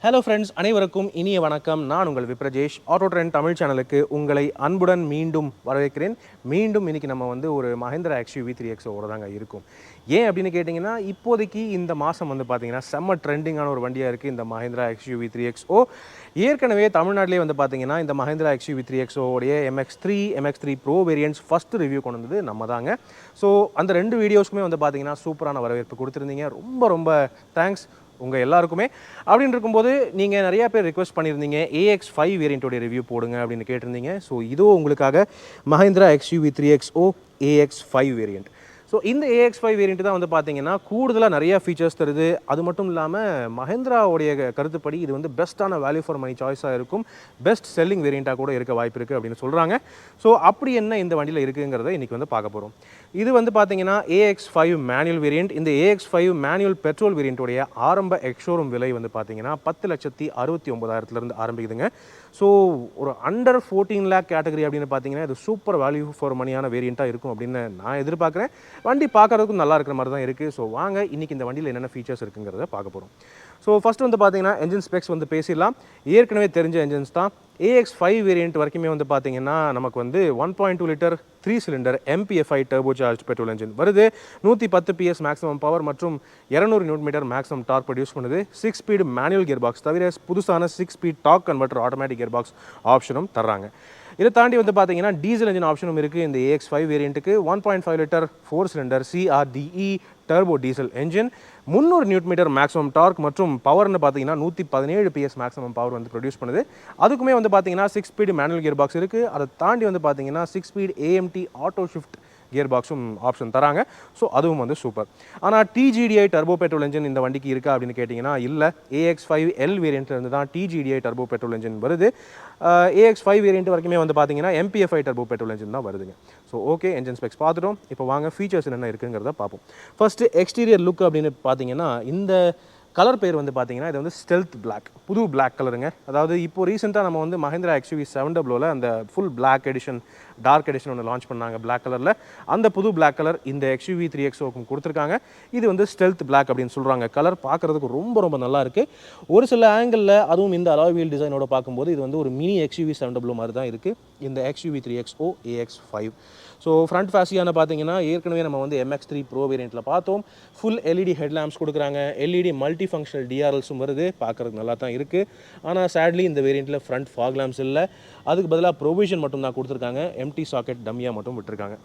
Hello friends, அனைவருக்கும் இனிய வணக்கம். நான் உங்கள் விப்ரஜேஷ். ஆட்டோ ட்ரெண்ட் தமிழ் சேனலுக்கு உங்களை அன்புடன் மீண்டும் வரவேற்கிறேன். மீண்டும் இன்றைக்கி நம்ம ஒரு மஹிந்திரா XUV 3XO தாங்க இருக்கும். ஏன் அப்படின்னு கேட்டிங்கன்னா, இப்போதைக்கு இந்த மாதம் பார்த்தீங்கன்னா செம்ம ட்ரெண்டிங்கான ஒரு வண்டியாக இருக்குது இந்த மஹிந்திரா XUV 3XO. ஏற்கனவே தமிழ்நாட்டிலே பார்த்தீங்கன்னா இந்த மஹிந்திரா XUV 3XO உடைய MX3, MX3 Pro variants first review கொண்டு வந்தது நம்ம தாங்க. ஸோ அந்த ரெண்டு வீடியோஸ்க்குமே பார்த்தீங்கன்னா சூப்பரான வரவேற்பு கொடுத்துருந்தீங்க. ரொம்ப ரொம்ப தேங்க்ஸ் உங்கள் எல்லாருக்குமே. அப்படின்னு இருக்கும்போது நீங்கள் நிறையா பேர் ரிக்வெஸ்ட் பண்ணியிருந்தீங்க AX5 வேரியண்ட்டோடைய ரிவ்யூ போடுங்க அப்படின்னு கேட்டிருந்தீங்க. ஸோ இதோ உங்களுக்காக Mahindra XUV 3XO AX5 variant. So இந்த AX5 வேரியண்ட் தான் பார்த்தீங்கன்னா கூடுதலாக நிறையா ஃபீச்சர்ஸ் தருது. அது மட்டும் இல்லாமல் மஹிந்திராவுடைய கருத்துப்படி இது பெஸ்ட்டான வேல்யூ ஃபார் மணி சாய்ஸாக இருக்கும். பெஸ்ட் செல்லிங் வேரியண்ட்டாக கூட இருக்க வாய்ப்பு இருக்குது அப்படின்னு சொல்கிறாங்க. ஸோ அப்படி என்ன இந்த வண்டியில் இருக்குங்கிறத இன்றைக்கி பார்க்க போகிறோம். இது பார்த்தீங்கன்னா AX5 மேனுவல் வேரியண்ட். இந்த AX5 மேனுவல் பெட்ரோல் வேரியண்ட்டுடைய ஆரம்ப எக்ஷோரூம் விலை பார்த்தீங்கன்னா 10,69,000 ஆரம்பிக்குதுங்க. ஸோ ஒரு அண்டர் 14 lakh கேட்டகரி அப்படின்னு பார்த்தீங்கன்னா இது சூப்பர் வேல்யூ ஃபார் மணியான வேரியண்ட்டாக இருக்கும் அப்படின்னு நான் எதிர்பார்க்குறேன். வண்டி பார்க்குறதுக்கும் நல்லா இருக்கிற மாதிரி தான் இருக்குது. ஸோ வாங்க இன்றைக்கி இந்த வண்டியில் என்னென்ன ஃபீச்சர்ஸ் இருக்குங்கிறத பார்க்க போகிறோம். ஸோ ஃபஸ்ட்டு பார்த்தீங்கன்னா என்ஜின் ஸ்பெக்ஸ் பேசிடலாம். ஏற்கனவே தெரிஞ்ச என்ஜின்ஸ் தான். AX5 வேரியண்ட் வரைக்குமே பார்த்தீங்கன்னா நமக்கு 1.2 litre 3 cylinder MPFI turbo charge petrol engine வருது. 110 PS மேக்ஸிமம் பவர் மற்றும் 200 நியூட்டன் மேக்ஸிமம் டார்க் ப்ரொடியூஸ் பண்ணுது. 6 ஸ்பீடு மேனுவல் கியர் பாக்ஸ் தவிர புதுசான 6 speed torque converter automatic gear box ஆப்ஷனும் தர்றாங்க. இதை தாண்டி பார்த்தீங்கன்னா டீசல் என்ஜின் ஆப்ஷனும் இருக்குது இந்த AX5 வேரியண்ட்டுக்கு. 1.5 litre 4 cylinder CRDE turbo diesel engine, 300 Newton maximum dark மற்றும் பவர்னு பார்த்தீங்கன்னா 117 PS மேக்ஸிமம் பவர் ப்ரொடியூஸ் பண்ணுது. அதுக்குமே பார்த்தீங்கன்னா 6 ஸ்பீடு மேனுவல் கியர் பாக்ஸ் இருக்குது. அதை தாண்டி பார்த்தீங்கன்னா 6 speed AMT auto shift gear பாக்ஸும் ஆப்ஷன் தராங்க. ஸோ அதுவும் சூப்பர். ஆனால் TGDI டர்போ பெட்ரோல் என்ஜின் இந்த வண்டிக்கு இருக்கா அப்படின்னு கேட்டிங்கன்னா இல்லை. AX5L வேரியண்ட்லேருந்து தான் TGDI டர்போ பெட்ரோல் என்ஜின் வருது. AX5 வேரியண்ட் வரைக்குமே பார்த்தீங்கன்னா MPFI டர்போ பெட்ரோல் என்ஜின் தான் வருதுங்க. ஸோ ஓகே, என்ஜின் ஸ்பெக்ஸ் பார்த்துட்டோம். இப்போ வாங்க ஃபீச்சர்ஸ் என்னென்ன இருக்குங்கிறத பார்ப்போம். ஃபஸ்ட்டு எக்ஸ்டீரியர் லுக் அப்படின்னு பார்த்தீங்கன்னா இந்த கலர் பேர் பார்த்தீங்கன்னா இது ஸ்டெல்த் பிளாக், புது பிளாக் கலருங்க. அதாவது இப்போ ரீசெண்டாக நம்ம மஹிந்திரா XUV 700 அந்த full black edition, dark edition ஒன்று லான்ச் பண்ணாங்க பிளாக் கலரில். அந்த புது பிளாக் கலர் இந்த XUV 3XOக்கும் கொடுத்துருக்காங்க. இது ஸ்டெல்த் பிளாக் அப்படின்னு சொல்கிறாங்க. கலர் பார்க்குறதுக்கு ரொம்ப ரொம்ப நல்லா இருக்குது. ஒரு சில ஆங்கிளில் அதுவும் இந்த அலாய் வீல் டிசைனோட பார்க்கும்போது இது ஒரு மினி XUV 700 மாதிரி தான் இருக்குது இந்த XUV 3XO AX5. So front ஃபேசியான பார்த்தீங்கன்னா ஏற்கனவே நம்ம MX3 Pro வேரியண்ட்டில் பார்த்தோம். ஃபுல் LED ஹெட்லாம்ப்ஸ் கொடுக்குறாங்க. LED மல்டி ஃபங்க்ஷனல் DRLஸும் வருது. பார்க்குறதுக்கு நல்லா தான் இருக்குது. ஆனால் சேட்லி இந்த வேரியண்ட்டில் ஃப்ரண்ட் ஃபாக் லேம்ப்ஸ் இல்லை. அதுக்கு பதிலாக ப்ரொவிஷன் மட்டும் தான் கொடுத்துருக்காங்க. எம்டி சாக்கெட் டம்மியாக மட்டும் விட்டுருக்காங்க.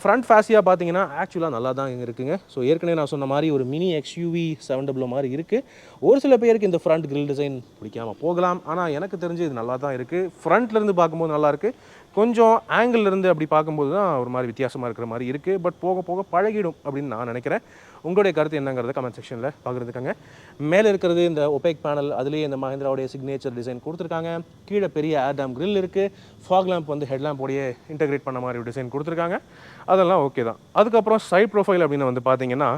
ஃப்ரண்ட் ஃபேசியாக பார்த்தீங்கன்னா ஆக்சுவலாக நல்லா தான் இருக்குங்க. ஸோ ஏற்கனவே நான் சொன்ன மாதிரி ஒரு மினி XUV 700 மாதிரி இருக்குது. ஒரு சில பேருக்கு இந்த ஃப்ரண்ட் கிரில் டிசைன் பிடிக்காமல் போகலாம். ஆனால் எனக்கு தெரிஞ்சு இது நல்லா தான் இருக்குது. ஃப்ரண்ட்லேருந்து பார்க்கும்போது நல்லாயிருக்கு. கொஞ்சம் ஆங்கிள்லேருந்து அப்படி பார்க்கும்போது தான் ஒரு மாதிரி வித்தியாசமாக இருக்கிற மாதிரி இருக்குது. பட் போக போக பழகிடும் அப்படின்னு நான் நினைக்கிறேன். உங்களுடைய கருத்து என்னங்கிறத கமெண்ட் செக்ஷனில் பகிர்ந்துக்கங்க. மேலே இருக்கிறது இந்த ஒபேக் பேனல், அதுலேயே இந்த மஹிந்திராவுடைய சிக்னேச்சர் டிசைன் கொடுத்துருக்காங்க. கீழே பெரிய ஏர்டாம் கிரில் இருக்குது. ஃபாக் லேம்ப் ஹெட்லாம்போடைய இன்டெகிரேட் பண்ண மாதிரி டிசைன் கொடுத்துருக்காங்க. அதெல்லாம் ஓகே தான். அதுக்கப்புறம் சைட் ப்ரொஃபைல் அப்படின்னு பார்த்தீங்கன்னா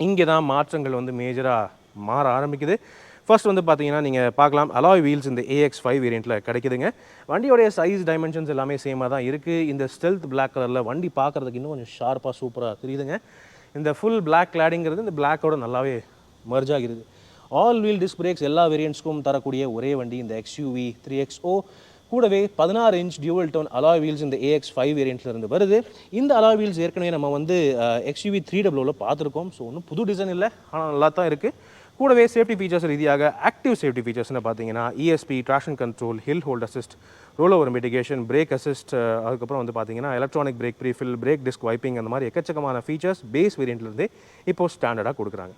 இங்கே தான் மாற்றங்கள் மேஜராக மாற ஆரம்பிக்குது. ஃபர்ஸ்ட் பார்த்தீங்கன்னா நீங்கள் பார்க்கலாம் அலாய் வீல்ஸ் இந்த AX5 வேரியண்ட்டில் கிடைக்குதுங்க. வண்டியோடைய சைஸ் டைமென்ஷன்ஸ் எல்லாமே சேமாக தான் இருக்குது. இந்த ஸ்டெல்த் பிளாக் கலரில் வண்டி பார்க்குறதுக்கு இன்னும் கொஞ்சம் ஷார்ப்பாக சூப்பராக தெரியுதுங்க. இந்த ஃபுல் பிளாக் கிளாடிங்கிறது இந்த பிளாக்கோட நல்லாவே மர்ஜ் ஆகிருது. ஆல் வீல் டிஸ்க் பிரேக்ஸ் எல்லா வேரியண்ட்ஸ்க்கும் தரக்கூடிய ஒரே வண்டி இந்த XUV 3XO. கூடவே 16 inch dual tone alloy wheels இந்த AX5 வேரியண்ட்லேருந்து வருது. இந்த அலாய் வீல்ஸ் ஏற்கனவே நம்ம XUV 300 பார்த்துருக்கோம். ஸோ ஒன்றும் புது டிசைன் இல்லை, ஆனால் நல்லா தான் இருக்குது. கூடவே சேஃப்டி ஃபீச்சர்ஸ் ரீதியாக ஆக்டிவ் சேஃப்டி ஃபீச்சர்ஸ்னு பார்த்தீங்கன்னா ESP, traction control, hill hold assist, roll over mitigation, brake assist, அதுக்கப்புறம் பார்த்தீங்கன்னா electronic brake prefill, brake disc wiping, அந்த மாதிரி எக்கச்சக்கமான ஃபீச்சர்ஸ் பேஸ் வேரியண்ட்லேருந்தே இப்போது ஸ்டாண்டர்டாக கொடுக்குறாங்க.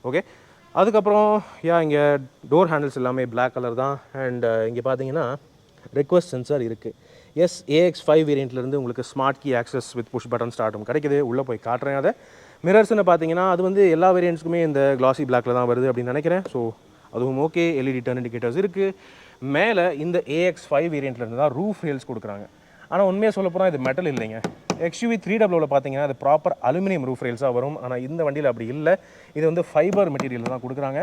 ஓகே, அதுக்கப்புறம் இங்கே டோர் ஹேண்டில்ஸ் எல்லாமே பிளாக் கலர் தான். அண்ட் இங்கே பார்த்தீங்கன்னா ரெக்வஸ்ட் சென்சார் இருக்குது. எஸ், AX5 வேரியண்ட்லேருந்து உங்களுக்கு smart key access with push button ஸ்டார்ட்டும் கிடைக்குது. உள்ளே போய் காட்டுறேன். அதை மிரர்ஸ்னு பார்த்தீங்கன்னா அது எல்லா வேரியண்ட்ஸ்க்குமே இந்த கிளாசி பிளாக்கில் தான் வருது அப்படின்னு நினைக்கிறேன். ஸோ அதுவும் ஓகே. LED டர்ன் இண்டிகேட்டர்ஸ் இருக்குது. மேலே இந்த AX5 வேரியண்ட்லேருந்து தான் ரூஃப் ரேல்ஸ் கொடுக்குறாங்க. ஆனால் உண்மையாக சொல்ல போனால் இது மெட்டல் இல்லைங்க. XUV 300 பார்த்தீங்கன்னா அது ப்ராப்பர் அலுமினியம் ரூஃப் ரேல்ஸாக வரும். ஆனால் இந்த வண்டியில் அப்படி இல்லை. இது ஃபைபர் மெட்டீரியல் தான் கொடுக்குறாங்க.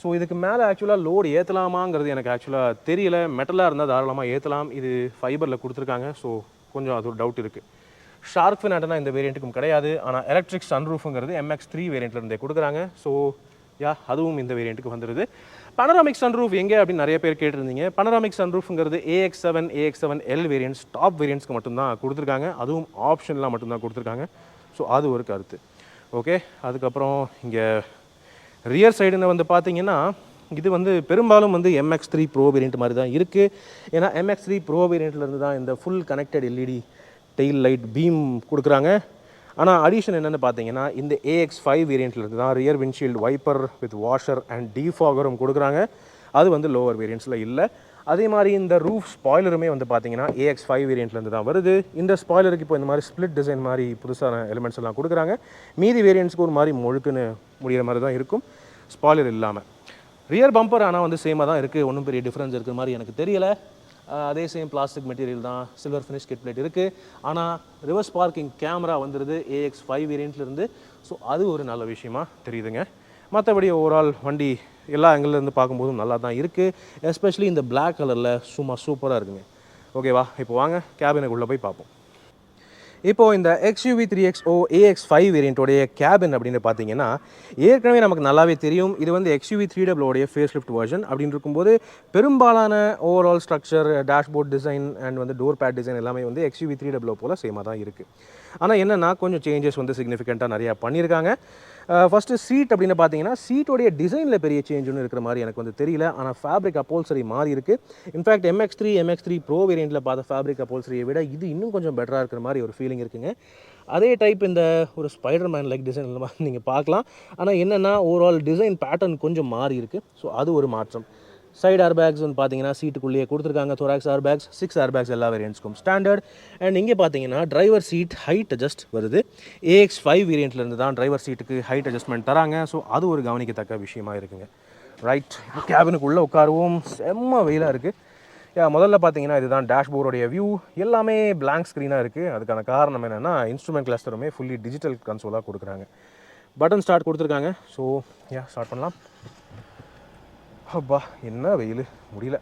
ஸோ இதுக்கு மேலே ஆக்சுவலாக லோடு ஏற்றலாமாங்கிறது எனக்கு ஆக்சுவலாக தெரியல. மெட்டலாக இருந்தால் தாராளமாக ஏற்றலாம். இது ஃபைபரில் கொடுத்துருக்காங்க. ஸோ கொஞ்சம் அது ஒரு டவுட் இருக்குது. ஷார்க் ஃபின் ஆண்டனா இந்த வேரியண்ட்டுக்கும் கிடையாது. ஆனால் எலக்ட்ரிக் சன்ரூஃபுங்கிறது MX3 வேரியண்ட்லேருந்தே கொடுக்குறாங்க. ஸோ அதுவும் இந்த வேரியண்ட்டுக்கு வந்துடுது. பனராமிக் சன்ரூஃப் எங்கே அப்படின்னு நிறைய பேர் கேட்டிருந்தீங்க. பனராமிக் சன்ரூஃப்ங்கிறது AX7 AX7L வேரியன்ட்ஸ் டாப் வேரியண்ட்ஸ்க்கு மட்டும்தான் கொடுத்துருக்காங்க. அதுவும் ஆப்ஷன்லாம் மட்டும்தான் கொடுத்துருக்காங்க. ஸோ அது ஒரு கருத்து. ஓகே, அதுக்கப்புறம் இங்கே ரியர் சைடுன்னு வந்து பார்த்தீங்கன்னா இது வந்து பெரும்பாலும் வந்து MX3 ப்ரோ வேரியண்ட் மாதிரி தான் இருக்குது. ஏன்னா MX3 ப்ரோ வேரியண்ட்லேருந்து தான் இந்த full connected LED tail light beam கொடுக்குறாங்க. ஆனால் அடிஷன் என்னென்னு பார்த்தீங்கன்னா இந்த AX5 வேரியண்ட்லேருந்து தான் rear windshield wiper with washer and டீஃபாகரும் கொடுக்குறாங்க. அது வந்து லோவர் வேரியண்ட்ஸில் இல்லை. அதே மாதிரி இந்த ரூஃப் ஸ்பாய்லருமே வந்து பார்த்தீங்கன்னா AX5 வேரியண்ட்லேருந்து தான் வருது. இந்த ஸ்பாய்லருக்கு இப்போ இந்த மாதிரி ஸ்ப்ளிட் டிசைன் மாதிரி புதுசான எலிமெண்ட்ஸ் எல்லாம் கொடுக்குறாங்க. மீதி வேரியண்ட்ஸ்க்கு ஒரு மாதிரி முழுக்குன்னு முடிகிற மாதிரி தான் இருக்கும் ஸ்பாய்லர் இல்லாமல். ரியர் பம்பர் ஆனால் வந்து சேமாக தான் இருக்குது, ஒன்றும் பெரிய டிஃப்ரென்ஸ் இருக்கிற மாதிரி எனக்கு தெரியலை. அதே சேம் பிளாஸ்டிக் மெட்டீரியல் தான், சில்வர் ஃபினிஷ் கிட் பிளேட் இருக்குது. ஆனால் ரிவர்ஸ் பார்க்கிங் கேமரா வந்துடுது AX5 வேரியண்ட்லேருந்து. ஸோ அது ஒரு நல்ல விஷயமா தெரியுதுங்க. மற்றபடி ஓவரால் வண்டி எல்லா ஆங்கிலேருந்து பார்க்கும்போதும் நல்லா தான் இருக்குது. எஸ்பெஷலி இந்த பிளாக் கலரில் சும்மா சூப்பராக இருக்குங்க. ஓகேவா, இப்போ வாங்க கேபினுக்குள்ளே போய் பார்ப்போம். இப்போது இந்த XUV 3XO AX5 வேரியண்ட்டோடைய கேபின் அப்படின்னு பார்த்தீங்கன்னா ஏற்கனவே நமக்கு நல்லாவே தெரியும். இது வந்து XUV 300 உடைய ஃபேஸ் லிஃப்ட் வெர்ஷன் அப்படின்னு இருக்கும்போது பெரும்பாலான overall structure, dashboard design and வந்து டோர் பேட் டிசைன் எல்லாமே வந்து XUV 300 போல் சேமாக தான் இருக்குது. ஆனால் என்னென்னா கொஞ்சம் சேஞ்சஸ் வந்து சிக்னிஃபிகண்ட்டாக நிறையா பண்ணியிருக்காங்க. ஃபஸ்ட்டு சீட் அப்படின்னு பார்த்தீங்கன்னா சீட்டோடைய டிசைனில் பெரிய சேஞ்ச் ஒன்று இருக்கிற மாதிரி எனக்கு வந்து தெரியல. ஆனால் ஃபேப்ரிக் அப்போல்சரி மாறி இருக்குது. இன்ஃபேக்ட் MX3 ப்ரோ வேரியண்ட்டில் பார்த்த ஃபேப்ரிக் அப்போல்சரியை விட இது இன்னும் கொஞ்சம் பெட்டராக இருக்கிற மாதிரி ஒரு ஃபீலிங் இருக்குங்க. அதே டைப் இந்த ஒரு ஸ்பைடர்மேன் லைக் டிசைன் நீங்கள் பார்க்கலாம். ஆனால் என்னென்னா ஓவரால் டிசைன் பேட்டர்ன் கொஞ்சம் மாறி இருக்குது. ஸோ அது ஒரு மாற்றம். சைடு ஏர் பேக்ஸ் வந்து பார்த்தீங்கன்னா சீட்டுக்குள்ளேயே கொடுத்துருக்காங்க. thorax air bags, 6 air bags எல்லா வேரியண்ட்ஸ்க்கும் ஸ்டாண்டர்ட். அண்ட் இங்கே பார்த்தீங்கன்னா டிரைவர் சீட் ஹைட் அட்ஜஸ்ட் வருது. AX5 வேரியண்ட்லேருந்து தான் டிரைவர் சீட்டுக்கு ஹைட் அட்ஜஸ்ட்மெண்ட் தராங்க. ஸோ அது ஒரு கவனிக்கத்தக்க விஷயமா இருக்குங்க. ரைட், கேபினுக்குள்ளே உட்காருவோம். செம்ம வெயிலாக இருக்குது. முதல்ல பார்த்தீங்கன்னா இதுதான் டேஷ்போர்டோடைய வியூ. எல்லாமே பிளாங்க் ஸ்க்ரீனாக இருக்குது. அதுக்கான காரணம் என்னென்னா இன்ஸ்ட்ருமெண்ட் கிளஸ்டருமே ஃபுல்லி டிஜிட்டல் கன்சோலாக கொடுக்குறாங்க. பட்டன் ஸ்டார்ட் கொடுத்துருக்காங்க. ஸோ ஸ்டார்ட் பண்ணலாம். அப்பா என்ன வெயில் முடியல.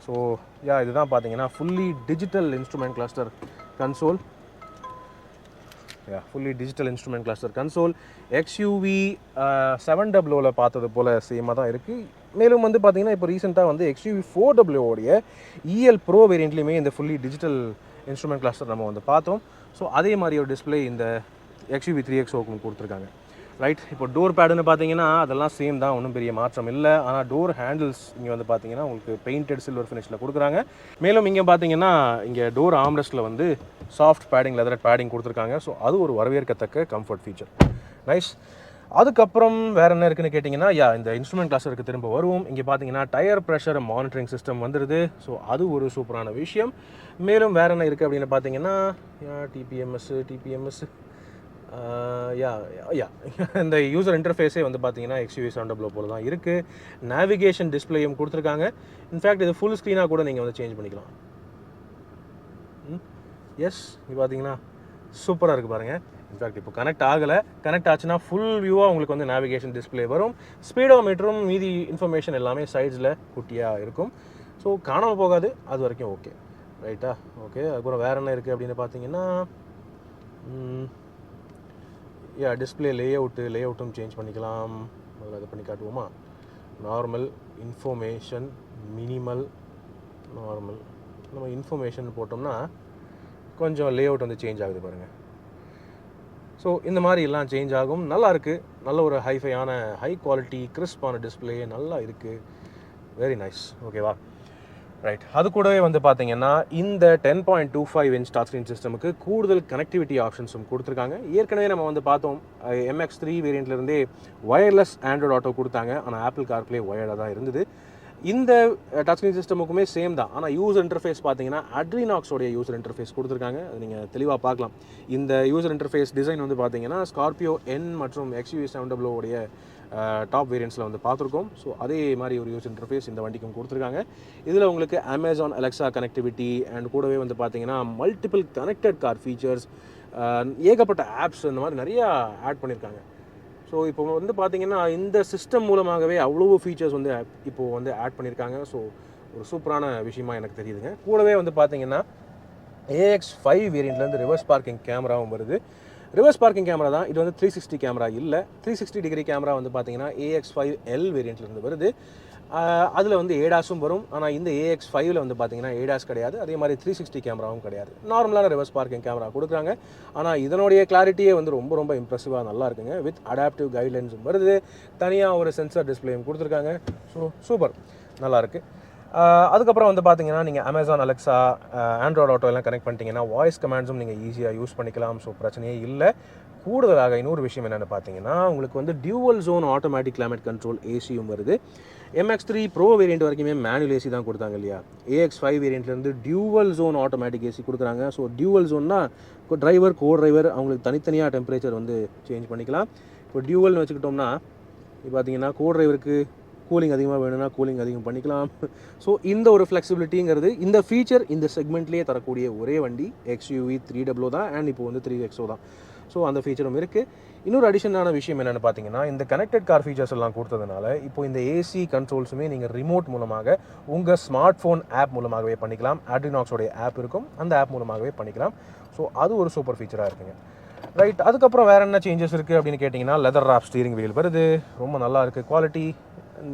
ஸோ இதுதான் பார்த்தீங்கன்னா fully digital instrument cluster console. Fully digital instrument cluster console XUV 700 பார்த்தது போல் சேமாக தான் இருக்குது. மேலும் வந்து பார்த்தீங்கன்னா இப்போ ரீசெண்டாக வந்து XUV 400 உடைய EL ப்ரோ வேரியண்ட்லேயுமே இந்த ஃபுல்லி டிஜிட்டல் இன்ஸ்ட்ருமெண்ட் கிளஸ்டர் நம்ம வந்து பார்த்தோம். ஸோ அதே மாதிரி ஒரு டிஸ்பிளே இந்த XUV 3XOக்கு கொடுத்துருக்காங்க. ரைட், இப்போ டோர் பேடுன்னு பார்த்தீங்கன்னா அதெல்லாம் சேம் தான், ஒன்றும் பெரிய மாற்றம் இல்லை. ஆனால் டோர் ஹேண்டில்ஸ் இங்கே வந்து பார்த்தீங்கன்னா உங்களுக்கு பெயிண்டட் சில்வர் ஃபினிஷில் கொடுக்குறாங்க. மேலும் இங்கே பார்த்தீங்கன்னா இங்கே டோர் ஆம்ரெஸ்ட்டில் வந்து சாஃப்ட் பேடிங், லெதர் பேடிங் கொடுத்துருக்காங்க. ஸோ அது ஒரு வரவேற்கத்தக்க கம்ஃபர்ட் ஃபீச்சர். நைஸ். அதுக்கப்புறம் வேறு என்ன இருக்குன்னு கேட்டிங்கன்னா இந்த இன்ஸ்ட்ருமெண்ட் கிளஸ்டருக்கு திரும்ப வருவோம். இங்கே பார்த்தீங்கன்னா டயர் ப்ரெஷர் மானிட்டரிங் சிஸ்டம் வந்துடுது. ஸோ அது ஒரு சூப்பரான விஷயம். மேலும் வேறு என்ன இருக்குது அப்படின்னு பார்த்தீங்கன்னா டிபிஎம்எஸ் இந்த யூசர் இன்டர்ஃபேஸே வந்து பார்த்தீங்கன்னா XUV 700 போல தான் இருக்குது. நேவிகேஷன் டிஸ்பிளேயும் கொடுத்துருக்காங்க. இன்ஃபேக்ட் இது ஃபுல் ஸ்க்ரீனாக கூட நீங்கள் வந்து சேஞ்ச் பண்ணிக்கலாம். எஸ், இது பார்த்தீங்கன்னா சூப்பராக இருக்குது பாருங்கள். இன்ஃபேக்ட் இப்போ கனெக்ட் ஆகலை. கனெக்ட் ஆச்சுன்னா ஃபுல் வியூவாக உங்களுக்கு வந்து நேவிகேஷன் டிஸ்பிளே வரும். ஸ்பீடோமீட்டரும் மீதி இன்ஃபர்மேஷன் எல்லாமே சைட்ஸில் குட்டியாக இருக்கும். ஸோ காணாமல் போகாது, அது வரைக்கும் ஓகே. ரைட்டா, ஓகே. அதுக்கப்புறம் வேறு என்ன இருக்குது அப்படின்னு பார்த்தீங்கன்னா டிஸ்பிளே லேஅவுட்டும் சேஞ்ச் பண்ணிக்கலாம். அதில் அதை பண்ணி காட்டுவோமா? Normal, information, minimal, normal. நம்ம இன்ஃபர்மேஷன் போட்டோம்னா கொஞ்சம் லேஅவுட் வந்து சேஞ்ச் ஆகுது பாருங்கள். ஸோ இந்த மாதிரி எல்லாம் சேஞ்ச் ஆகும். நல்லா இருக்குது. நல்ல ஒரு ஹைஃபையான ஹை குவாலிட்டி கிறிஸ்பான டிஸ்பிளே நல்லா இருக்குது. Very nice. ஓகேவா? ரைட், அது கூடவே வந்து பார்த்தீங்கன்னா இந்த 10.25 இன்ச் டச் ஸ்க்ரீன் சிஸ்டமுக்கு கூடுதல் கனெக்டிவிட்டி ஆப்ஷன்ஸும் கொடுத்துருக்காங்க. ஏற்கனவே நம்ம வந்து பார்த்தோம் MX3 வேரியண்ட்லேருந்தே வயர்லெஸ் ஆண்ட்ராய்டு ஆட்டோ கொடுத்தாங்க. ஆனால் ஆப்பிள் கார்ப்ளே வயர்டாக தான் இருந்தது. இந்த டச் ஸ்க்ரீன் சிஸ்டமுக்குமே சேம் தான். ஆனால் யூசர் இன்டர்ஃபேஸ் பார்த்தீங்கன்னா அட்ரினாக்ஸோடைய யூசர் இன்டர்ஃபேஸ் கொடுத்துருக்காங்க. அது நீங்கள் தெளிவாக பார்க்கலாம். இந்த யூசர் இன்டர்ஃபேஸ் டிசைன் வந்து பார்த்தீங்கன்னா ஸ்கார்பியோ N மற்றும் XUV 700 உடைய டாப் வேரியண்ட்ஸில் வந்து பார்த்துருக்கோம். ஸோ அதே மாதிரி ஒரு யூசர் இன்டர்ஃபேஸ் இந்த வண்டிக்கும் கொடுத்துருக்காங்க. இதில் உங்களுக்கு அமேசான் அலெக்ஸா கனெக்டிவிட்டி அண்ட் கூடவே வந்து பார்த்தீங்கன்னா மல்டிபிள் கனெக்டட் கார் ஃபீச்சர்ஸ், ஏகப்பட்ட ஆப்ஸ் இந்த மாதிரி நிறையா ஆட் பண்ணியிருக்காங்க. ஸோ இப்போ வந்து பார்த்தீங்கன்னா இந்த சிஸ்டம் மூலமாகவே அவ்வளோ ஃபீச்சர்ஸ் வந்து இப்போது வந்து ஆட் பண்ணியிருக்காங்க. ஸோ ஒரு சூப்பரான விஷயமா எனக்கு தெரியுதுங்க. கூடவே வந்து பார்த்தீங்கன்னா AX5 வேரியண்ட்லேருந்து ரிவர்ஸ் பார்க்கிங் கேமராவும் வருது. ரிவர்ஸ் பார்க்கிங் கேமரா தான், இது வந்து 360 கேமரா இல்லை. 360 டிகிரி கேமரா வந்து பார்த்தீங்கன்னா AX5L வேரியண்ட்லேருந்து வருது. அதில் வந்து ஏடாஸும் வரும். ஆனால் இந்த AX5ல் வந்து பார்த்தீங்கன்னா ஏடாஸ் கிடையாது, அதே மாதிரி 360 கேமராவும் கிடையாது. நார்மலான ரிவர்ஸ் பார்க்கிங் கேமரா கொடுக்குறாங்க. ஆனால் இதனுடைய கிளாரிட்டியே வந்து ரொம்ப ரொம்ப இம்ப்ரெசிவாக நல்லா இருக்குங்க. வித் அடாப்டிவ் கைட்லைன்ஸும் வருது, தனியாக ஒரு சென்சார் டிஸ்பிளேயும் கொடுத்துருக்காங்க. ஸோ சூப்பர், நல்லாயிருக்கு. அதுக்கப்புறம் வந்து பார்த்தீங்கன்னா நீங்கள் அமேசான் அலெக்ஸா, ஆண்ட்ராய்டு ஆட்டோ எல்லாம் கனெக்ட் பண்ணிட்டீங்கன்னா வாய்ஸ் கமாண்ட்ஸும் நீங்கள் ஈஸியாக யூஸ் பண்ணிக்கலாம். ஸோ பிரச்சனையே இல்லை. கூடுதலாக இன்னொரு விஷயம் என்னென்னு பார்த்தீங்கன்னா உங்களுக்கு வந்து dual zone automatic climate control ஏசியும் வருது. MX3 ப்ரோ வேரியண்ட் வரைக்குமே மேனுவல் ஏசி தான் கொடுத்தாங்க இல்லையா. AX5 வேரியண்ட்லேருந்து டியூவல் ஜோன் ஆட்டோமேட்டிக் ஏசி கொடுக்குறாங்க. ஸோ டியூவல் ஜோன்னா டிரைவர் கோ டிரைவர் அவங்களுக்கு தனித்தனியாக டெம்பரேச்சர் வந்து சேஞ்ச் பண்ணிக்கலாம். இப்போ டியூவல்னு வச்சுக்கிட்டோம்னா இப்போ பார்த்தீங்கன்னா கோ டிரைவருக்கு கூலிங் அதிகமாக வேணும்னா கூலிங் அதிகம் பண்ணிக்கலாம். ஸோ இந்த ஒரு ஃப்ளெக்சிபிலிட்டிங்கிறது இந்த ஃபீச்சர் இந்த செக்மெண்ட்லேயே தரக்கூடிய ஒரே வண்டி XUV 300 தான், அண்ட் இப்போ வந்து 3XO தான். ஸோ அந்த ஃபீச்சரும் இருக்குது. இன்னொரு அடிஷனான விஷயம் என்னென்னு பார்த்தீங்கன்னா இந்த கனெக்டட் கார் ஃபீச்சர்ஸ் எல்லாம் கொடுத்ததுனால இப்போ இந்த ஏசி கண்ட்ரோல்ஸுமே நீங்கள் ரிமோட் மூலமாக உங்கள் ஸ்மார்ட் ஃபோன் ஆப் மூலமாகவே பண்ணிக்கலாம். ஆட்ரினாக்ஸோடைய ஆப் இருக்கும், அந்த ஆப் மூலமாகவே பண்ணிக்கலாம். ஸோ அது ஒரு சூப்பர் ஃபீச்சராக இருக்குங்க. ரைட், அதுக்கப்புறம் வேறு என்ன சேஞ்சஸ் இருக்குது அப்படின்னு கேட்டிங்கன்னா லெதர் ராப் ஸ்டீரிங் வீல் வருது, ரொம்ப நல்லா இருக்குது. குவாலிட்டி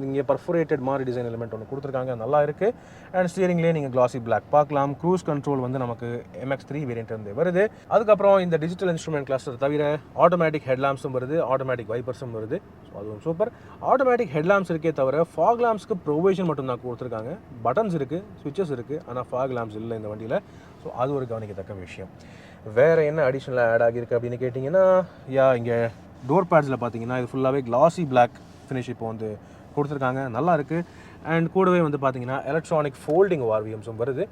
இங்கே பர்ஃபரேட்டட் மாதிரி டிசைன் எலிமெண்ட் ஒன்று கொடுத்துருக்காங்க, நல்லா இருக்குது. அண்ட் ஸ்டியரிங்லேயே நீங்கள் கிளாசி பிளாக் பார்க்கலாம். க்ரூஸ் கண்ட்ரோல் வந்து நமக்கு MX3 வேரியண்ட் இருந்து வருது. அதுக்கப்புறம் இந்த டிஜிட்டல் இன்ஸ்ட்ருமெண்ட் கிளஸ்டர் தவிர ஆட்டோமேட்டிக் ஹெட்லாம்ப்ஸும் வருது, ஆட்டோமேட்டிக் வைப்பர்ஸும் வருது. ஸோ அதுவும் சூப்பர். ஆட்டோமேட்டிக் ஹெட்லாம்ப்ஸ் இருக்கே தவிர ஃபாக் லாம்ப்ஸ்க்கு ப்ரொவிஷன் மட்டும் தான் கொடுத்துருக்காங்க. பட்டன்ஸ் இருக்குது, சுவிச்சஸ் இருக்குது, ஆனால் ஃபாக் லாம்ப்ஸ் இல்லை இந்த வண்டியில். ஸோ அது ஒரு கவனிக்கத்தக்க விஷயம். வேறு என்ன அடிஷ்னலாக ஆட் ஆகியிருக்கு அப்படின்னு கேட்டிங்கன்னா இங்கே டோர் பேட்ஸில் பார்த்தீங்கன்னா இது ஃபுல்லாகவே கிளாசி பிளாக் ஃபினிஷ் இப்போ வந்து கொடுத்துருக்காங்க, நல்லா இருக்குது. அண்ட் கூடவே வந்து பார்த்தீங்கன்னா எலக்ட்ரானிக் ஃபோல்டிங் வார்வியம்ஸும் வருது.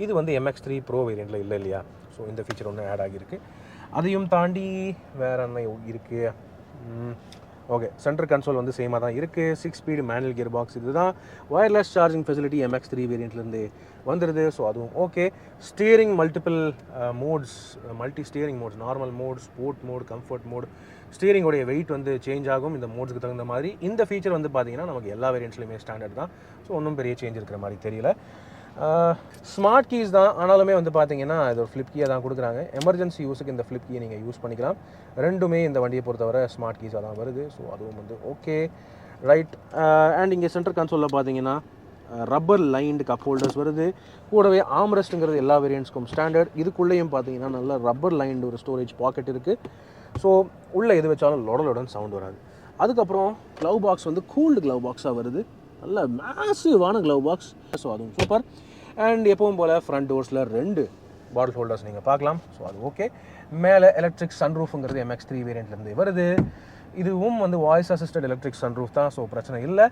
இது வந்து MX3 ப்ரோ வேரியண்ட்டில் இல்லை இல்லையா. ஸோ இந்த ஃபீச்சர் ஒன்று ஆட் ஆகியிருக்கு. அதையும் தாண்டி வேறு என்ன இருக்குது? ஓகே, சென்டர் கன்சோல் வந்து சேமாக தான் இருக்குது. 6 ஸ்பீடு மேனுவல் கியர் பாக்ஸ். இதுதான் வயர்லெஸ் சார்ஜிங் ஃபெசிலிட்டி MX3 வேரியண்ட்லேருந்து வந்துடுது. ஸோ அதுவும் okay. Steering multiple modes, multi steering modes, normal mode, sport mode, comfort mode. ஸ்டியரிங்கோடைய வெயிட் வந்து சேஞ்ச் ஆகும் இந்த மோட்ஸுக்கு தகுந்த மாதிரி. இந்த ஃபீச்சர் வந்து பார்த்தீங்கன்னா நமக்கு எல்லா வேரியண்ட்ஸ்லையுமே ஸ்டாண்டர்ட் தான். ஸோ ஒன்றும் பெரிய சேஞ்ச் இருக்கிற மாதிரி தெரியல. ஸ்மார்ட் கீஸ் தான், ஆனாலுமே வந்து பார்த்தீங்கன்னா இது ஒரு ஃப்ளிப் கீயாக தான் கொடுக்குறாங்க. எமர்ஜென்சி யூஸுக்கு இந்த ஃப்ளிப் கீயை நீங்கள் யூஸ் பண்ணிக்கலாம். ரெண்டுமே இந்த வண்டியை பொறுத்தவரை ஸ்மார்ட் கீஸாக தான் வருது. ஸோ அதுவும் வந்து ஓகே. ரைட், அண்ட் இங்கே சென்டர் கன்சோலில் பார்த்தீங்கன்னா ரப்பர் லைன்டு கப் ஹோல்டர்ஸ் வருது. கூடவே ஆம்ரெஸ்ட்டுங்கிறது எல்லா வேரியண்ட்ஸ்க்கும் ஸ்டாண்டர்ட். இதுக்குள்ளேயும் பார்த்தீங்கன்னா நல்ல ரப்பர் லைன்டு ஒரு ஸ்டோரேஜ் பாக்கெட் இருக்குது. ஸோ உள்ளே எது வச்சாலும் லொடலுடன் சவுண்ட் வராது. அதுக்கப்புறம் க்ளவ் பாக்ஸ் வந்து கூல்டு க்ளவ் பாக்ஸாக வருது, நல்ல மேசிவான க்ளவ் பாக்ஸ். ஸோ அதுவும் சூப்பர். அண்ட் எப்பவும் போல் ஃப்ரண்ட் டோர்ஸில் 2 பாட்டில் ஹோல்டர்ஸ் நீங்கள் பார்க்கலாம். ஸோ அது ஓகே. மேலே எலக்ட்ரிக் சன்ரூஃபுங்கிறது MX3 வேரியண்ட்லேருந்து வருது. இதுவும் வந்து வாய்ஸ் அசிஸ்டட் எலக்ட்ரிக் சன்ரூஃப் தான், ஸோ பிரச்சனை இல்லை.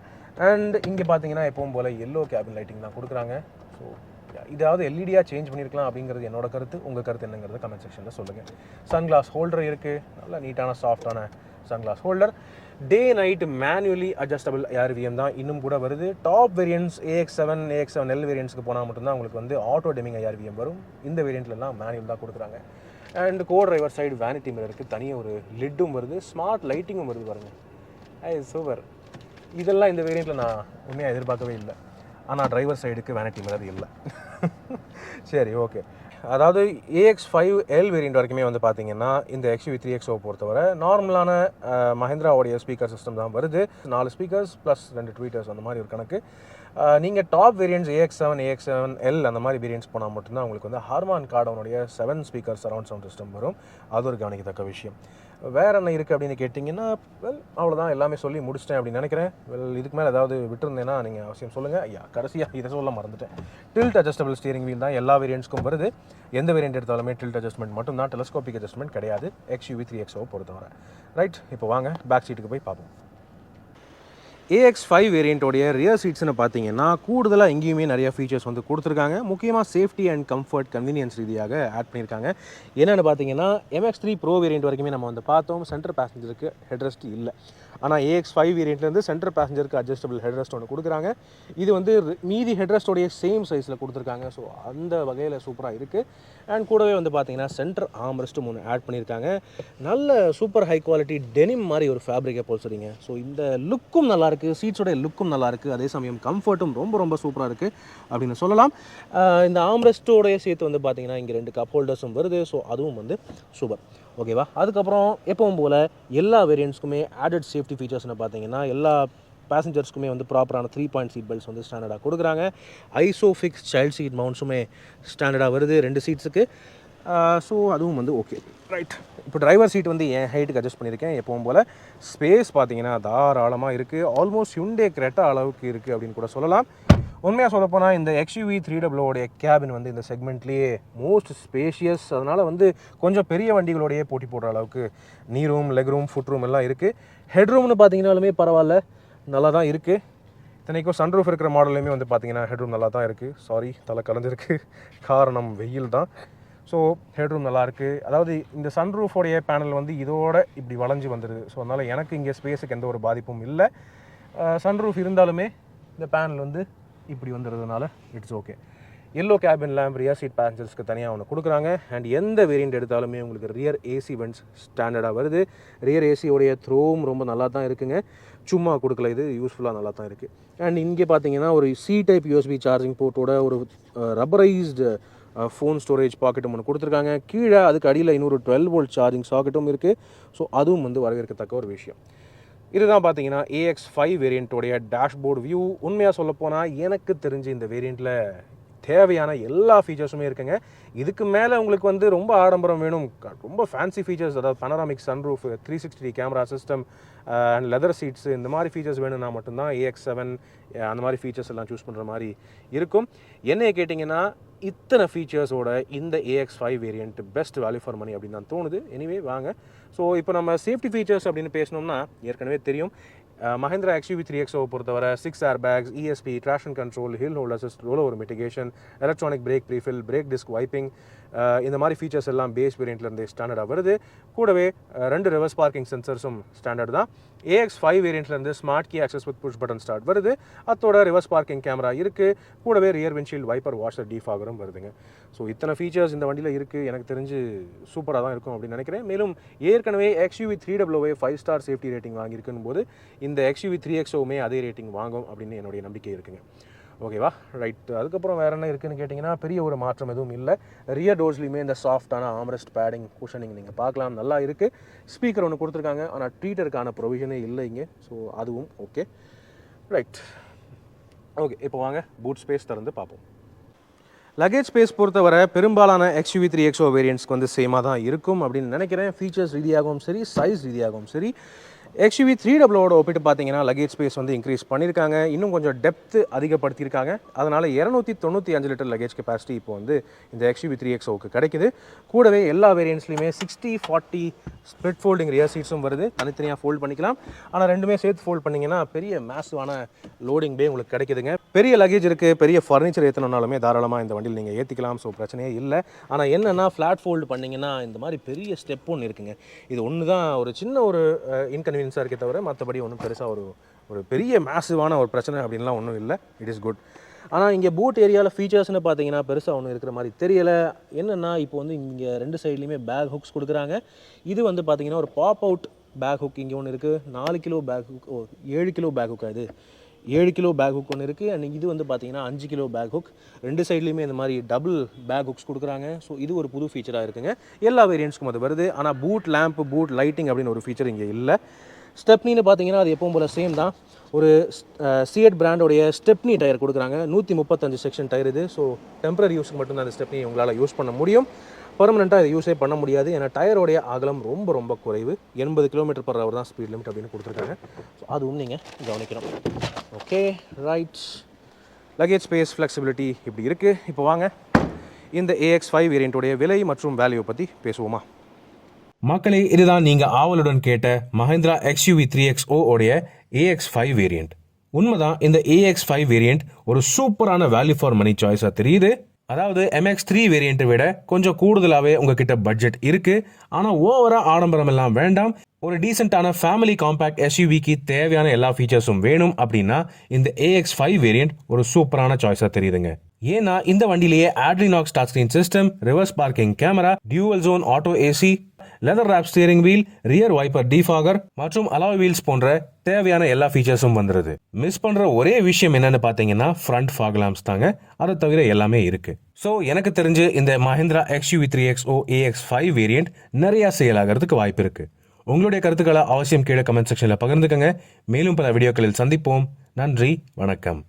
அண்ட் இங்கே பார்த்தீங்கன்னா எப்பவும் போல் எல்லோ கேபின் லைட்டிங் தான் கொடுக்குறாங்க. ஸோ இதாவது எல்இடியாக சேஞ்ச் பண்ணியிருக்கலாம் அப்படிங்கிறது என்னோட கருத்து. உங்கள் கருத்து என்னங்கிறது கமெண்ட் செக்ஷனில் சொல்லுங்கள். சன்கிளாஸ் ஹோல்டர் இருக்குது, நல்லா நீட்டான சாஃப்டான sunglass holder. Day night manually adjustable ARVM தான் இன்னும் கூட வருது. டாப் வேரியன்ட்ஸ் AX7, AX7L வேரியன்ட்ஸ்க்கு போனால் மட்டும்தான் உங்களுக்கு வந்து ஆட்டோ டெமிங் ARVM வரும். இந்த வேரியண்ட்லலாம் மேனுவல் தான் கொடுக்குறாங்க. And co driver side vanity மிரருக்கு தனியாக ஒரு லிட்டும் வருது, ஸ்மார்ட் லைட்டிங்கும் வருது பாருங்கள். சூப்பர். இதெல்லாம் இந்த வேரியண்ட்டில் நான் உண்மையாக எதிர்பார்க்கவே இல்லை. ஆனால் டிரைவர் சைடுக்கு வேனிட்டி மிரர் இல்லை. சரி, ஓகே. அதாவது AX5L வேரியண்ட் வரைக்குமே வந்து பார்த்தீங்கன்னா இந்த XUV 3XO பொறுத்தவரை நார்மலான மஹிந்திராவோடைய ஸ்பீக்கர் சிஸ்டம் தான் வருது. 4 ஸ்பீக்கர்ஸ் ப்ளஸ் 2 ட்வீட்டர்ஸ் அந்த மாதிரி ஒரு கணக்கு. நீங்கள் டாப் வேரியன்ட்ஸ் AX7, AX7L அந்த மாதிரி வேரியன்ட்ஸ் போனால் மட்டும்தான் உங்களுக்கு வந்து Harman கார்டோனுடைய 7 speaker surround sound system வரும். அது ஒரு கவனிக்கத்தக்க விஷயம். வேறு என்ன இருக்குது அப்படின்னு கேட்டிங்கன்னா அவ்வளோதான், எல்லாமே சொல்லி முடிச்சிட்டேன் அப்படின்னு நினைக்கிறேன். இதுக்கு மேலே ஏதாவது விட்டுருந்தேன்னா நீங்கள் அவசியம் சொல்லுங்கள். கடைசியாக இதை சொல்ல மறந்துட்டேன். டில்ட் அட்ஜஸ்டபிள் ஸ்டியரிங் வீல் தான் எல்லா வேரியண்ட்ஸ்க்கும் வருது. எந்த வேரியண்ட் எடுத்தாலுமே டில்ட் அட்ஜஸ்ட்மெண்ட் மட்டும் தான், டெலஸ்கோபிக் அட்ஜஸ்ட்மெண்ட் கிடையாது XUV 3XO பொறுத்தவரை. ரைட், இப்போ வாங்க பேக் சீட்டுக்கு போய் பார்ப்போம். AX5 வேரியண்ட்டோடைய ரியர் சீட்ஸ்னு பார்த்தீங்கன்னா கூடுதலாக எங்கேயுமே நிறைய ஃபீச்சர்ஸ் வந்து கொடுத்துருக்காங்க. முக்கியமாக சேஃப்டி அண்ட் கம்ஃபர்ட் கன்வீனியன்ஸ் ரீதியாக ஆட் பண்ணியிருக்காங்க. என்னென்னு பார்த்தீங்கன்னா MX3 ப்ரோ வேரியண்ட் வரைக்குமே நம்ம வந்து பார்த்தோம், சென்டர் பேசஞ்சருக்கு ஹெட்ரெஸ்ட் இல்லை. ஆனால் AX5 வேரியண்ட்லேருந்து சென்டர் பேசஞ்சருக்கு அட்ஜஸ்டபிள் ஹெட்ரெஸ்ட் ஒன்று கொடுக்குறாங்க. இது வந்து மீதி ஹெட்ரெஸ்டோடைய சேம் சைஸில் கொடுத்துருக்காங்க. ஸோ அந்த வகையில் சூப்பராக இருக்குது. அண்ட் கூடவே வந்து பார்த்தீங்கன்னா சென்டர் ஆர்ம்ரெஸ்ட்டும் ஒன்று ஆட் பண்ணியிருக்காங்க. நல்ல சூப்பர் ஹை குவாலிட்டி டெனிம் மாதிரி ஒரு ஃபேப்ரிக்கை போல்சரிங்க. ஸோ இந்த லுக்கும் நல்லாயிருக்கு, சீட்ஸோடைய லுக்கும் நல்லாயிருக்கு, அதே சமயம் கம்ஃபர்ட்டும் ரொம்ப ரொம்ப சூப்பராக இருக்குது அப்படின்னு சொல்லலாம். இந்த ஆர்ம்ரெஸ்ட்டோடைய சேர்த்து வந்து பார்த்தீங்கன்னா இங்கே 2 கப் ஹோல்டர்ஸும் வருது. ஸோ அதுவும் வந்து சூப்பர். ஓகேவா. அதுக்கப்புறம் எப்பவும் போல் எல்லா வேரியண்ட்ஸ்க்குமே ஆடட் சேஃப்டி ஃபீச்சர்ஸ்னு பார்த்தீங்கன்னா எல்லா பேசஞ்சர்ஸ்க்குமே வந்து ப்ராப்பரான 3 பாயிண்ட் சீட் பெல்ட்ஸ் வந்து ஸ்டாண்டர்டாக கொடுக்குறாங்க. ஐசோஃபிக்ஸ் சைல்ட் சீட் மவுண்ட்ஸுமே ஸ்டாண்டர்டாக வருது 2 சீட்ஸுக்கு. ஸோ அதுவும் வந்து ஓகே ரைட். இப்போ டிரைவர் சீட் வந்து என் ஹைட்டுக்கு அட்ஜஸ்ட் பண்ணியிருக்கேன். எப்பவும் போல் ஸ்பேஸ் பார்த்தீங்கன்னா தாராளமாக இருக்குது. ஆல்மோஸ்ட் ஹியூண்டே கிரெட்டா அளவுக்கு இருக்குது அப்படின்னு கூட சொல்லலாம். உண்மையாக சொல்லப்போனால் இந்த XUV 300 கேபின் வந்து இந்த செக்மெண்ட்லேயே மோஸ்ட் ஸ்பேஷியஸ். அதனால் வந்து கொஞ்சம் பெரிய வண்டிகளோடையே போட்டி போடுற அளவுக்கு நீ room, leg room, food room எல்லாம் இருக்குது. ஹெட் ரூம்னு பார்த்தீங்கன்னாலுமே பரவாயில்ல, நல்லா தான் இருக்குது. இத்தனைக்கும் சன்ரூஃப் இருக்கிற மாடல்லையுமே வந்து பார்த்தீங்கன்னா ஹெட் ரூம் நல்லா தான் இருக்குது. சாரி, தலை கலந்துருக்கு, காரணம் வெயில் தான். ஸோ ஹெட் ரூம் நல்லாயிருக்கு. அதாவது இந்த சன்ரூஃபோடைய பேனல் வந்து இதோட இப்படி வளைஞ்சு வந்துடுது. ஸோ அதனால் எனக்கு இங்கே ஸ்பேஸுக்கு எந்த ஒரு பாதிப்பும் இல்லை. சன்ரூஃப் இருந்தாலுமே இந்த பேனல் வந்து இப்படி வந்துடுறதுனால it's okay. Yellow cabin lamp rear seat பேசஞ்சர்ஸ்க்கு தனியாக ஒன்று கொடுக்குறாங்க. அண்ட் எந்த வேரியண்ட் எடுத்தாலுமே உங்களுக்கு ரியர் ஏசி வென்ட்ஸ் ஸ்டாண்டர்டாக வருது. ரியர் ஏசியோடைய த்ரோவும் ரொம்ப நல்லா தான் இருக்குங்க, சும்மா கொடுக்கல, இது யூஸ்ஃபுல்லாக நல்லா தான் இருக்குது. அண்ட் இங்கே பார்த்தீங்கன்னா ஒரு சி டைப் USB சார்ஜிங் போர்ட்டோட ஒரு ரப்பரைஸ்டு ஃபோன் ஸ்டோரேஜ் பாக்கெட்டும் ஒன்று கொடுத்துருக்காங்க. கீழே அதுக்கு அடியில் இன்னொரு 12 வோல்ட் சார்ஜிங் சாக்கெட்டும் இருக்குது. ஸோ அதுவும் வந்து வரவேற்கத்தக்க ஒரு விஷயம். இதுதான் பார்த்தீங்கன்னா AX5 வேரியண்ட்டோடைய டேஷ்போர்டு வியூ. உண்மையாக சொல்லப்போனால் எனக்கு தெரிஞ்சு இந்த வேரியண்ட்டில் தேவையான எல்லா ஃபீச்சர்ஸுமே இருக்குங்க. இதுக்கு மேலே உங்களுக்கு வந்து ரொம்ப ஆடம்பரம் வேணும், ரொம்ப ஃபேன்சி ஃபீச்சர்ஸ், அதாவது panoramic sunroof, 360 camera system and leather seats, இந்த மாதிரி ஃபீச்சர்ஸ் வேணும்னா மட்டும்தான் AX7 அந்த மாதிரி ஃபீச்சர்ஸ் எல்லாம் சூஸ் பண்ணுற மாதிரி இருக்கும். என்னைய கேட்டிங்கன்னா இத்தனை ஃபீச்சர்ஸோட இந்த AX5 variant best value for money அப்படின்னு தான் தோணுது. எனிவே வாங்க. ஸோ இப்போ நம்ம சேஃப்டி ஃபீச்சர்ஸ் அப்படின்னு பேசணும்னா ஏற்கனவே தெரியும். மஹிந்திரா XUV 3XO பொறுத்தவரை 6 airbags, ESP, traction control, hill hold assist, roll over mitigation, electronic brake prefill, brake disc wiping, இந்த மாதிரி ஃபீச்சர்ஸ் எல்லாம் பேஸ் வேரியண்ட்லேருந்து ஸ்டாண்டர்டாக வருது. கூடவே 2 ரிவர்ஸ் பார்க்கிங் சென்சர்ஸும் ஸ்டாண்டர்ட் தான். AX5 வேரியண்ட்லேருந்து smart key access with push button start வருது. அதோட ரிவர்ஸ் பார்க்கிங் கேமரா இருக்குது. கூடவே ரியர் விண்ட்ஷீல்ட் வைப்பர் வாஷர் டீஃபாகரும் வருதுங்க. ஸோ இத்தனை ஃபீச்சர்ஸ் இந்த வண்டியில் இருக்குது. எனக்கு தெரிஞ்சு சூப்பராக தான் இருக்கும் அப்படின்னு நினைக்கிறேன். மேலும் ஏற்கனவே XUV 300 5 ஸ்டார் சேஃப்டி ரேட்டிங் வாங்கியிருக்குன்னு போது இந்த XUV 3XOவுமே அதே ரேட்டிங் வாங்கும் அப்படின்னு என்னுடைய நம்பிக்கை இருக்குங்க. ஓகேவா, ரைட். அதுக்கப்புறம் வேறு என்ன இருக்குதுன்னு கேட்டிங்கன்னா பெரிய ஒரு மாற்றம் எதுவும் இல்லை. ரியர் டோர்ஸ்லையுமே இந்த சாஃப்டான ஆம்ரெஸ்ட் பேடிங் குஷனிங் நீங்கள் பார்க்கலாம், நல்லா இருக்குது. ஸ்பீக்கர் ஒன்று கொடுத்துருக்காங்க, ஆனால் ட்வீட்டருக்கான ப்ரொவிஷனே இல்லை இங்கே. ஸோ அதுவும் ஓகே, ரைட். ஓகே, இப்போ வாங்க பூட் ஸ்பேஸ் திறந்து பார்ப்போம். லக்கேஜ் ஸ்பேஸ் பொறுத்தவரை பெரும்பாலான XUV 3XO வேரியண்ட்ஸ்க்கு வந்து சேமாக தான் இருக்கும் அப்படின்னு நினைக்கிறேன். ஃபீச்சர்ஸ் ரீதியாகவும் சரி, சைஸ் ரீதியாகவும் சரி. XUV 300 ஒப்பிட்டு பார்த்தீங்கன்னா லக்கேஜ் ஸ்பேஸ் வந்து இன்க்ரீஸ் பண்ணியிருக்காங்க, இன்னும் கொஞ்சம் டெப்த்து அதிகப்படுத்தியிருக்காங்க. அதனால் 295 லிட்டர் லக்கேஜ் கெப்பாசிட்டி இப்போ வந்து இந்த XUV 3XOவுக்கு கிடைக்குது. கூடவே எல்லா வேரியண்ட்ஸ்லையுமே 60-40 ஸ்ப்ளிட் ஃபோல்டிங் ரியர் சீட்ஸும் வருது. தனித்தனியாக ஃபோல்ட் பண்ணிக்கலாம். ஆனால் ரெண்டுமே சேர்த்து ஃபோல்ட் பண்ணிங்கன்னா பெரிய மேசிவான லோடிங் பே உங்களுக்கு கிடைக்குதுங்க. பெரிய லக்கேஜ் இருக்குது, பெரிய ஃபர்னிச்சர் ஏற்றணுன்னாலுமே தாராளமாக இந்த வண்டியில் நீங்கள் ஏற்றிக்கலாம். ஸோ பிரச்சனையே இல்லை. ஆனால் என்னென்னா ஃப்ளாட் ஃபோல்டு பண்ணிங்கன்னா இந்த மாதிரி பெரிய ஸ்டெப் ஒன்று இருக்குங்க. இது ஒன்று தான் ஒரு சின்ன ஒரு இன்கன்வீனியன்ஸாக இருக்கே தவிர மற்றபடி ஒன்றும் பெருசாக ஒரு பெரிய மேசிவான ஒரு பிரச்சனை அப்படின்லாம் ஒன்றும் இல்லை. It is good. ஆனால் இங்கே பூட் ஏரியாவில் ஃபீச்சர்ஸ்னு பார்த்தீங்கன்னா பெருசாக ஒன்றும் இருக்கிற மாதிரி தெரியலை. என்னென்னா இப்போ வந்து இங்கே 2 சைட்லேயுமே பேக் ஹுக்ஸ் கொடுக்குறாங்க. இது வந்து பார்த்தீங்கன்னா ஒரு பாப் அவுட் பேக் ஹுக் இங்கே ஒன்று இருக்குது. 4 kilo bag hook, 7 kilo bag hook, அது 7 கிலோ பேக் ஹுக் ஒன்று இருக்குது. அண்ட் இது வந்து பார்த்தீங்கன்னா 5 கிலோ பேக் ஹுக். 2 சைட்லேயுமே இந்த மாதிரி டபுள் பேக் ஹுக்ஸ் கொடுக்குறாங்க. ஸோ இது ஒரு புது ஃபீச்சராக இருக்குங்க. எல்லா வேரியண்ட்ஸ்க்கும் அது வருது. ஆனால் பூட் லேம்ப், பூட் லைட்டிங் அப்படின்னு ஒரு ஃபீச்சர் இங்கே இல்லை. ஸ்டெப்னின்னு பார்த்தீங்கன்னா அது எப்பவும் போல் சேம் தான். ஒரு சியட் பிராண்டோடைய ஸ்டெப்னி டயர் கொடுக்குறாங்க. 135 செக்ஷன் டயர் இது. ஸோ டெம்பரரி யூஸுக்கு மட்டும்தான் அந்த ஸ்டெப்னி உங்களால் யூஸ் பண்ண முடியும். பர்மனெண்ட்டாக இதை யூஸே பண்ண முடியாது. ஏன்னா டயரோடைய அகலம் ரொம்ப ரொம்ப குறைவு. 80 km/h தான் ஸ்பீட் லிமிட் அப்படின்னு கொடுத்துருக்காங்க. ஸோ அதுவும் நீங்கள் கவனிக்கணும். Okay, right. Luggage space flexibility இப்படி இருக்குது. இப்போ வாங்க இந்த AX5 வேரியண்ட்டோடைய விலை மற்றும் வேல்யூ பற்றி பேசுவோமா? மக்களே, இதுதான் நீங்க ஆவலுடன் கேட்ட மஹிந்திரா XUV 3XO உடைய AX5 வேரியண்ட். உண்மைதான், இந்த AX5 வேரியண்ட் ஒரு சூப்பரான வேல்யூ ஃபார் மணி சாய்ஸா தெரியுது. அதாவது MX3 வேரியண்ட்டை விட கொஞ்சம் கூடுதலாகவே உங்ககிட்ட பட்ஜெட் இருக்கு. ஆனால் ஓவரா ஆடம்பரம் எல்லாம் வேண்டாம். ஒரு டீசென்டான ஃபேமிலி காம்பேக்ட் SUVக்கு தேவையான எல்லா ஃபீச்சர்ஸும் வேணும் அப்படின்னா இந்த AX5 வேரியண்ட் ஒரு சூப்பரான சாய்ஸா தெரியுதுங்க. ஏன்னா இந்த வண்டியிலேயே AdrenoX touch screen system, reverse parking camera, dual zone auto AC, leather wrap steering wheel, rear wiper defogger மற்றும் அலாய் வீல்ஸ் போன்ற தேவையான எல்லா ஃபீச்சர்ஸும் வந்துருது. மிஸ் பண்ற ஒரே விஷயம் என்னன்னு பாத்தீங்கன்னா ஃப்ரண்ட் ஃபாக் லாம்ப்ஸ் தாங்க. அதை தவிர எல்லாமே இருக்கு. ஸோ எனக்கு தெரிஞ்சு இந்த Mahindra XUV 3XO AX5 variant நிறைய சேல் ஆகிறதுக்கு வாய்ப்பு இருக்கு. உங்களுடைய கருத்துக்களை அவசியம் கீழே கமெண்ட் செக்ஷன்ல பகிர்ந்துக்கங்க. மேலும் பல வீடியோக்களில் சந்திப்போம். நன்றி, வணக்கம்.